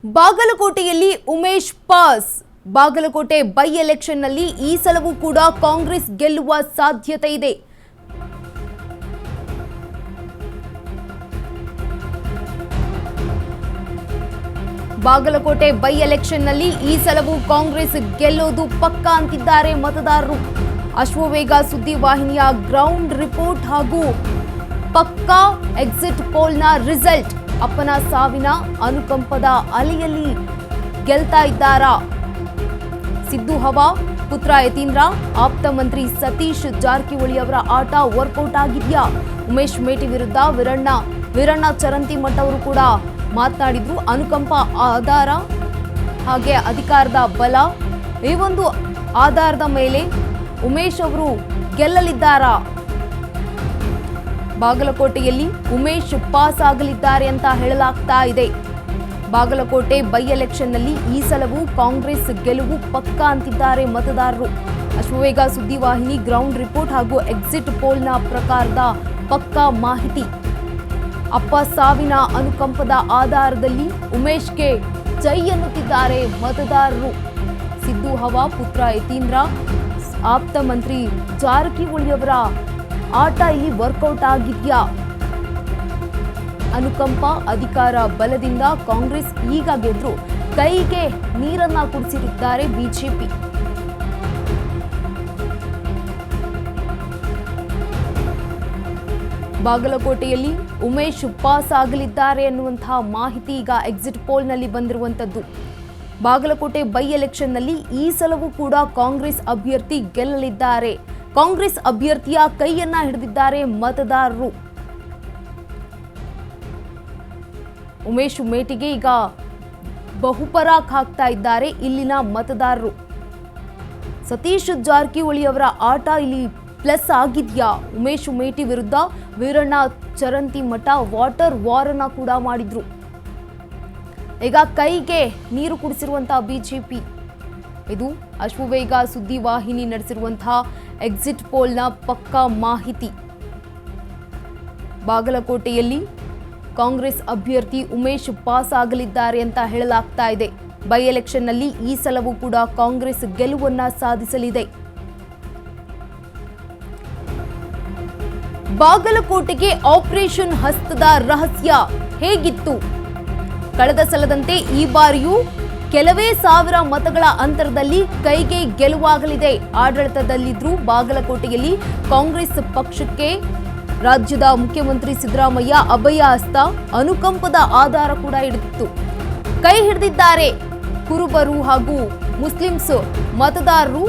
ಬಾಗಲಕೋಟೆಯಲ್ಲಿ Umesh pass. Bagalkot by ಎಲೆಕ್ಷನ್ನಲ್ಲಿ ಈ ಸಲವೂ ಕೂಡ ಕಾಂಗ್ರೆಸ್ ಗೆಲ್ಲುವ ಸಾಧ್ಯತೆ ಇದೆ. ಬಾಗಲಕೋಟೆ ಬೈ ಎಲೆಕ್ಷನ್ನಲ್ಲಿ ಈ ಸಲವೂ ಕಾಂಗ್ರೆಸ್ ಗೆಲ್ಲೋದು ಪಕ್ಕಾ ಅಂತಿದ್ದಾರೆ ಮತದಾರರು. ಅಶ್ವವೇಗ ಸುದ್ದಿ ವಾಹಿನಿಯ ಗ್ರೌಂಡ್ ರಿಪೋರ್ಟ್ ಹಾಗೂ ಪಕ್ಕಾ ಎಕ್ಸಿಟ್ ಪೋಲ್ನ ರಿಸಲ್ಟ್. ಅಪ್ಪನ ಸಾವಿನ ಅನುಕಂಪದ ಅಲೆಯಲ್ಲಿ ಗೆಲ್ತಾ ಇದ್ದಾರಾ ಸಿದ್ದು ಹವಾ, ಪುತ್ರ ಯತೀಂದ್ರ, ಆಪ್ತ ಮಂತ್ರಿ ಸತೀಶ್ ಜಾರಕಿಹೊಳಿ ಅವರ ಆಟ ವರ್ಕೌಟ್ ಆಗಿದ್ಯಾ? ಉಮೇಶ್ ಮೇಟಿ ವಿರುದ್ಧ ವೀರಣ್ಣ ಚರಂತಿಮಠ ಅವರು ಕೂಡ ಮಾತನಾಡಿದ್ರು. ಅನುಕಂಪ ಆಧಾರ ಹಾಗೆ ಅಧಿಕಾರದ ಬಲ, ಈ ಒಂದು ಆಧಾರದ ಮೇಲೆ ಉಮೇಶ್ ಅವರು ಗೆಲ್ಲಲಿದ್ದಾರಾ? ಬಾಗಲಕೋಟೆಯಲ್ಲಿ ಉಮೇಶ್ ಪಾಸ್ ಆಗಲಿದ್ದಾರೆ ಅಂತ ಹೇಳಲಾಗ್ತಾ ಇದೆ. ಬಾಗಲಕೋಟೆ ಬೈ ಎಲೆಕ್ಷನ್ನಲ್ಲಿ ಈ ಸಲವೂ ಕಾಂಗ್ರೆಸ್ ಗೆಲುವು ಪಕ್ಕಾ ಅಂತಿದ್ದಾರೆ ಮತದಾರರು. ಅಶ್ವವೇಗ ಸುದ್ದಿವಾಹಿನಿ ಗ್ರೌಂಡ್ ರಿಪೋರ್ಟ್ ಹಾಗೂ ಎಕ್ಸಿಟ್ ಪೋಲ್ನ ಪ್ರಕಾರದ ಪಕ್ಕಾ ಮಾಹಿತಿ. ಅಪ್ಪ ಸಾವಿನ ಅನುಕಂಪದ ಆಧಾರದಲ್ಲಿ ಉಮೇಶ್ಗೆ ಜೈ ಎನ್ನುತ್ತಿದ್ದಾರೆ ಮತದಾರರು. ಸಿದ್ದು ಹವಾ, ಪುತ್ರ ಯತೀಂದ್ರ, ಆಪ್ತ ಮಂತ್ರಿ ಜಾರಕಿಹೊಳಿಯವರ ಆಟ ಇಲ್ಲಿ ವರ್ಕೌಟ್ ಆಗಿದ್ಯಾ? ಅನುಕಂಪ ಅಧಿಕಾರ ಬಲದಿಂದ ಕಾಂಗ್ರೆಸ್ ಈಗ ಗೆದ್ರು ಕೈಗೆ ನೀರನ್ನ ಕುಡಿಸಿರುತ್ತಾರೆ ಬಿಜೆಪಿ. ಬಾಗಲಕೋಟೆಯಲ್ಲಿ ಉಮೇಶ್ ಪಾಸ್ ಆಗಲಿದ್ದಾರೆ ಎನ್ನುವಂತಹ ಮಾಹಿತಿ ಈಗ ಎಕ್ಸಿಟ್ ಪೋಲ್ನಲ್ಲಿ ಬಂದಿರುವಂತದ್ದು. ಬಾಗಲಕೋಟೆ ಬೈ ಎಲೆಕ್ಷನ್ನಲ್ಲಿ ಈ ಸಲವೂ ಕೂಡ ಕಾಂಗ್ರೆಸ್ ಅಭ್ಯರ್ಥಿ ಗೆಲ್ಲಲಿದ್ದಾರೆ. ಕಾಂಗ್ರೆಸ್ ಅಭ್ಯರ್ಥಿಯ ಕೈಯನ್ನ ಹಿಡಿದಿದ್ದಾರೆ ಮತದಾರರು. ಉಮೇಶ್ ಮೇಟಿಗೆ ಈಗ ಬಹುಪರಾಕ್ ಹಾಕ್ತಾ ಇದ್ದಾರೆ ಇಲ್ಲಿನ ಮತದಾರರು. ಸತೀಶ್ ಜಾರಕಿಹೊಳಿ ಅವರ ಆಟ ಇಲ್ಲಿ ಪ್ಲಸ್ ಆಗಿದ್ಯಾ? ಉಮೇಶ್ ಮೇಟಿ ವಿರುದ್ಧ ವೀರಣ್ಣ ಚರಂತಿಮಠ ವಾಟರ್ ವಾರ್ ಅನ್ನ ಕೂಡ ಮಾಡಿದ್ರು. ಈಗ ಕೈಗೆ ನೀರು ಕುಡಿಸಿರುವಂತಹ ಬಿಜೆಪಿ. ಇದು ಅಶ್ವವೇಗ ಸುದ್ದಿವಾಹಿನಿ ನಡೆಸಿರುವಂತಹ ಎಕ್ಸಿಟ್ ಪೋಲ್ನ ಪಕ್ಕಾ ಮಾಹಿತಿ. ಬಾಗಲಕೋಟೆಯಲ್ಲಿ ಕಾಂಗ್ರೆಸ್ ಅಭ್ಯರ್ಥಿ ಉಮೇಶ್ ಪಾಸ್ ಆಗಲಿದ್ದಾರೆ ಅಂತ ಹೇಳಲಾಗ್ತಾ ಇದೆ. ಬೈ ಎಲೆಕ್ಷನ್ನಲ್ಲಿ ಈ ಸಲವೂ ಕೂಡ ಕಾಂಗ್ರೆಸ್ ಗೆಲುವನ್ನ ಸಾಧಿಸಲಿದೆ. ಬಾಗಲಕೋಟೆಗೆ ಆಪರೇಷನ್ ಹಸ್ತದ ರಹಸ್ಯ ಹೇಗಿತ್ತು? ಕಳೆದ ಸಲದಂತೆ ಈ ಬಾರಿಯೂ ಕೆಲವೇ ಸಾವಿರ ಮತಗಳ ಅಂತರದಲ್ಲಿ ಕೈಗೆ ಗೆಲುವಾಗಲಿದೆ. ಆಡಳಿತದಲ್ಲಿದ್ರೂ ಬಾಗಲಕೋಟೆಯಲ್ಲಿ ಕಾಂಗ್ರೆಸ್ ಪಕ್ಷಕ್ಕೆ ರಾಜ್ಯದ ಮುಖ್ಯಮಂತ್ರಿ ಸಿದ್ದರಾಮಯ್ಯ ಅಭಯ ಹಸ್ತ, ಅನುಕಂಪದ ಆಧಾರ ಕೂಡ ಹಿಡಿದಿತ್ತು. ಕೈ ಹಿಡಿದಿದ್ದಾರೆ ಕುರುಬರು ಹಾಗೂ ಮುಸ್ಲಿಮ್ಸ್ ಮತದಾರರು.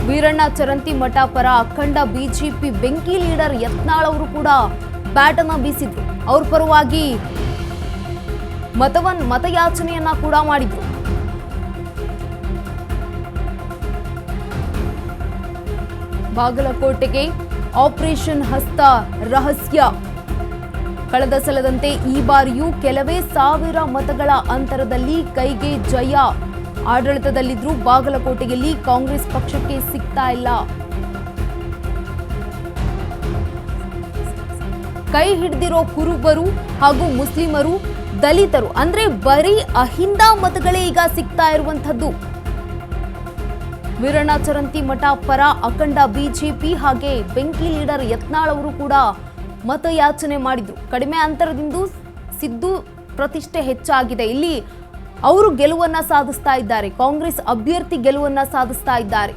ವೀರಣ್ಣ ಚರಂತಿಮಠ ಪರ ಅಖಂಡ ಬಿಜೆಪಿ ಬೆಂಕಿ ಲೀಡರ್ ಯತ್ನಾಳ್ ಅವರು ಕೂಡ ಬ್ಯಾಟ್ ಅನ್ನ ಬೀಸಿದ್ರು. ಅವ್ರ ಪರವಾಗಿ ಮತಯಾಚನೆಯನ್ನ ಕೂಡ ಮಾಡಿದ್ರು. ಬಾಗಲಕೋಟೆಗೆ ಆಪರೇಷನ್ ಹಸ್ತ ರಹಸ್ಯ. ಕಳೆದ ಸಲದಂತೆ ಈ ಬಾರಿಯೂ ಕೆಲವೇ ಸಾವಿರ ಮತಗಳ ಅಂತರದಲ್ಲಿ ಕೈಗೆ ಜಯ. ಆಡಳಿತದಲ್ಲಿದ್ರೂ ಬಾಗಲಕೋಟೆಯಲ್ಲಿ ಕಾಂಗ್ರೆಸ್ ಪಕ್ಷಕ್ಕೆ ಸಿಗ್ತಾ ಇಲ್ಲ. ಕೈ ಹಿಡಿದಿರೋ ಕುರುಬರು ಹಾಗೂ ಮುಸ್ಲಿಮರು, ದಲಿತರು, ಅಂದ್ರೆ ಬರೀ ಅಹಿಂದ ಮತಗಳೇ ಈಗ ಸಿಗ್ತಾ ಇರುವಂತದ್ದು. ವೀರಣ್ಣ ಚರಂತಿಮಠ ಪರ ಅಖಂಡ ಬಿಜೆಪಿ ಹಾಗೆ ಬೆಂಕಿ ಲೀಡರ್ ಯತ್ನಾಳ್ ಅವರು ಕೂಡ ಮತಯಾಚನೆ ಮಾಡಿದ್ರು. ಕಡಿಮೆ ಅಂತರದಿಂದ ಸಿದ್ದು ಪ್ರತಿಷ್ಠೆ ಹೆಚ್ಚಾಗಿದೆ. ಇಲ್ಲಿ ಅವರು ಗೆಲುವನ್ನ ಸಾಧಿಸ್ತಾ ಇದ್ದಾರೆ. ಕಾಂಗ್ರೆಸ್ ಅಭ್ಯರ್ಥಿ ಗೆಲುವನ್ನ ಸಾಧಿಸ್ತಾ ಇದ್ದಾರೆ.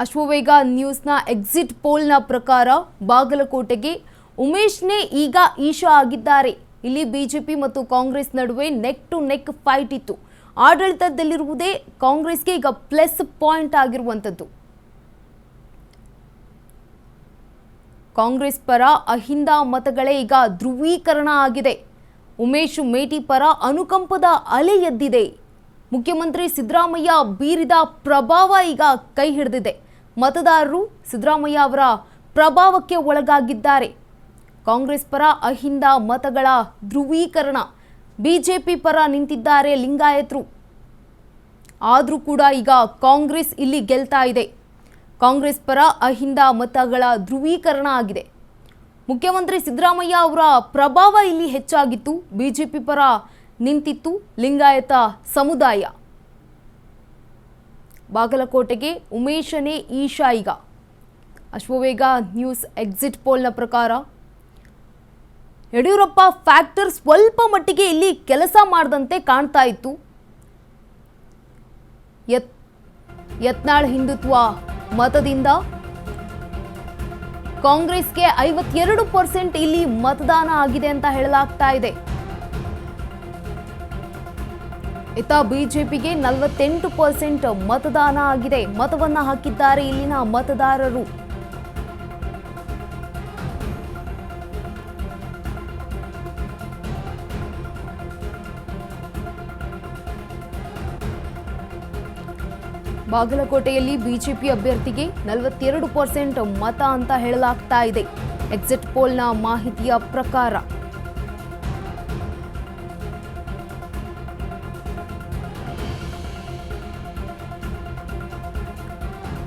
ಅಶ್ವವೇಗ ನ್ಯೂಸ್ನ ಎಕ್ಸಿಟ್ ಪೋಲ್ನ ಪ್ರಕಾರ ಬಾಗಲಕೋಟೆಗೆ ಉಮೇಶ್ನೇ ಈಗ ಈಶಾ ಆಗಿದ್ದಾರೆ. ಇಲ್ಲಿ ಬಿಜೆಪಿ ಮತ್ತು ಕಾಂಗ್ರೆಸ್ ನಡುವೆ ನೆಕ್ ಟು ನೆಕ್ ಫೈಟ್ ಇತ್ತು. ಆಡಳಿತದಲ್ಲಿರುವುದೇ ಕಾಂಗ್ರೆಸ್ಗೆ ಈಗ ಪ್ಲಸ್ ಪಾಯಿಂಟ್ ಆಗಿರುವಂಥದ್ದು. ಕಾಂಗ್ರೆಸ್ ಪರ ಅಹಿಂದ ಮತಗಳೇ ಈಗ ಧ್ರುವೀಕರಣ ಆಗಿದೆ. ಉಮೇಶ್ ಮೇಟಿ ಪರ ಅನುಕಂಪದ ಅಲೆ ಎದ್ದಿದೆ. ಮುಖ್ಯಮಂತ್ರಿ ಸಿದ್ದರಾಮಯ್ಯ ಬೀರಿದ ಪ್ರಭಾವ ಈಗ ಕೈ ಹಿಡಿದಿದೆ. ಮತದಾರರು ಸಿದ್ದರಾಮಯ್ಯ ಅವರ ಪ್ರಭಾವಕ್ಕೆ ಒಳಗಾಗಿದ್ದಾರೆ. ಕಾಂಗ್ರೆಸ್ ಪರ ಅಹಿಂದ ಮತಗಳ ಧ್ರುವೀಕರಣ. ಬಿಜೆಪಿ ಪರ ನಿಂತಿದ್ದಾರೆ ಲಿಂಗಾಯತರು. ಆದರೂ ಕೂಡ ಈಗ ಕಾಂಗ್ರೆಸ್ ಇಲ್ಲಿ ಗೆಲ್ತಾ ಇದೆ. ಕಾಂಗ್ರೆಸ್ ಪರ ಅಹಿಂದ ಮತಗಳ ಧ್ರುವೀಕರಣ ಆಗಿದೆ. ಮುಖ್ಯಮಂತ್ರಿ ಸಿದ್ದರಾಮಯ್ಯ ಅವರ ಪ್ರಭಾವ ಇಲ್ಲಿ ಹೆಚ್ಚಾಗಿತ್ತು. ಬಿಜೆಪಿ ಪರ ನಿಂತಿತ್ತು ಲಿಂಗಾಯತ ಸಮುದಾಯ. ಬಾಗಲಕೋಟೆಗೆ ಉಮೇಶನೇ ಈಶಾ. ಈಗ ಅಶ್ವವೇಗ ನ್ಯೂಸ್ ಎಕ್ಸಿಟ್ ಪೋಲ್ನ ಪ್ರಕಾರ ಯಡಿಯೂರಪ್ಪ ಫ್ಯಾಕ್ಟರ್ ಸ್ವಲ್ಪ ಮಟ್ಟಿಗೆ ಇಲ್ಲಿ ಕೆಲಸ ಮಾಡದಂತೆ ಕಾಣ್ತಾ ಇತ್ತು. ಯತ್ನಾಳ್ ಹಿಂದುತ್ವ ಮತದಿಂದ ಕಾಂಗ್ರೆಸ್ಗೆ 52% ಇಲ್ಲಿ ಮತದಾನ ಆಗಿದೆ ಅಂತ ಹೇಳಲಾಗ್ತಾ ಇದೆ. ಇತ್ತ ಬಿಜೆಪಿಗೆ 48% ಮತದಾನ ಆಗಿದೆ. ಮತವನ್ನ ಹಾಕಿದ್ದಾರೆ ಇಲ್ಲಿನ ಮತದಾರರು. ಬಾಗಲಕೋಟೆಯಲ್ಲಿ ಬಿಜೆಪಿ ಅಭ್ಯರ್ಥಿಗೆ 42% ಮತ ಅಂತ ಹೇಳಲಾಗ್ತಾ ಇದೆ ಎಕ್ಸಿಟ್ ಪೋಲ್ನ ಮಾಹಿತಿಯ ಪ್ರಕಾರ.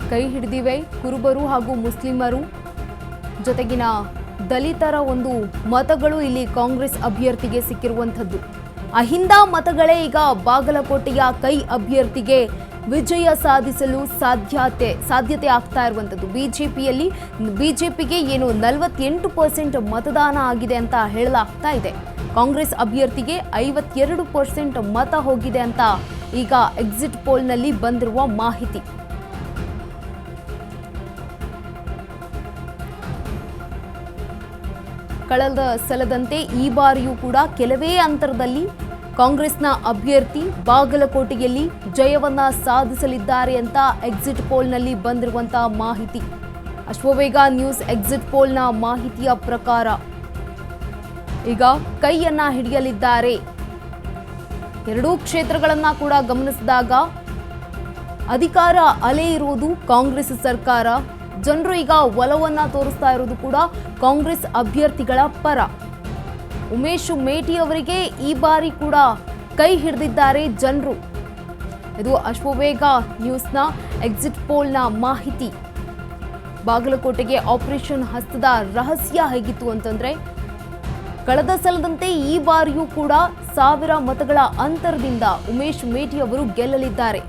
ಕೈ ಹಿಡಿದಿವೆ ಕುರುಬರು ಹಾಗೂ ಮುಸ್ಲಿಮರು ಜೊತೆಗಿನ ದಲಿತರ ಒಂದು ಮತಗಳು ಇಲ್ಲಿ ಕಾಂಗ್ರೆಸ್ ಅಭ್ಯರ್ಥಿಗೆ ಸಿಕ್ಕಿರುವಂಥದ್ದು. ಅಹಿಂದ ಮತಗಳೇ ಈಗ ಬಾಗಲಕೋಟೆಯ ಕೈ ಅಭ್ಯರ್ಥಿಗೆ ವಿಜಯ ಸಾಧಿಸಲು ಸಾಧ್ಯತೆ ಆಗ್ತಾ ಇರುವಂಥದ್ದು. ಬಿಜೆಪಿಗೆ ಏನು 48% ಮತದಾನ ಆಗಿದೆ ಅಂತ ಹೇಳಲಾಗ್ತಾ ಇದೆ. ಕಾಂಗ್ರೆಸ್ ಅಭ್ಯರ್ಥಿಗೆ 52% ಮತ ಹೋಗಿದೆ ಅಂತ ಈಗ ಎಕ್ಸಿಟ್ ಪೋಲ್ನಲ್ಲಿ ಬಂದಿರುವ ಮಾಹಿತಿ. ಕಳೆದ ಸಲದಂತೆ ಈ ಬಾರಿಯೂ ಕೂಡ ಕೆಲವೇ ಅಂತರದಲ್ಲಿ ಕಾಂಗ್ರೆಸ್ನ ಅಭ್ಯರ್ಥಿ ಬಾಗಲಕೋಟೆಯಲ್ಲಿ ಜಯವನ್ನ ಸಾಧಿಸಲಿದ್ದಾರೆ ಅಂತ ಎಕ್ಸಿಟ್ ಪೋಲ್ನಲ್ಲಿ ಬಂದಿರುವಂತಹ ಮಾಹಿತಿ. ಅಶ್ವವೇಗ ನ್ಯೂಸ್ ಎಕ್ಸಿಟ್ ಪೋಲ್ನ ಮಾಹಿತಿಯ ಪ್ರಕಾರ ಈಗ ಕೈಯನ್ನ ಹಿಡಿಯಲಿದ್ದಾರೆ. ಎರಡೂ ಕ್ಷೇತ್ರಗಳನ್ನ ಕೂಡ ಗಮನಿಸಿದಾಗ ಅಧಿಕಾರ ಅಲೆ ಇರುವುದು ಕಾಂಗ್ರೆಸ್ ಸರ್ಕಾರ. ಜನರು ಈಗ ಒಲವನ್ನ ತೋರಿಸ್ತಾ ಇರೋದು ಕೂಡ ಕಾಂಗ್ರೆಸ್ ಅಭ್ಯರ್ಥಿಗಳ ಪರ. ಉಮೇಶ್ ಮೇಟಿ ಅವರಿಗೆ ಈ ಬಾರಿ ಕೂಡ ಕೈ ಹಿಡಿದಿದ್ದಾರೆ ಜನರು. ಇದು ಅಶ್ವವೇಗ ನ್ಯೂಸ್ನ ಎಕ್ಸಿಟ್ ಪೋಲ್ನ ಮಾಹಿತಿ. ಬಾಗಲಕೋಟೆಗೆ ಆಪರೇಷನ್ ಹಸ್ತದ ರಹಸ್ಯ ಹೇಗಿತ್ತು ಅಂತಂದ್ರೆ, ಕಳೆದ ಸಲದಂತೆ ಈ ಬಾರಿಯೂ ಕೂಡ 1000 ಮತಗಳ ಅಂತರದಿಂದ ಉಮೇಶ್ ಮೇಟಿ ಅವರು ಗೆಲ್ಲಲಿದ್ದಾರೆ.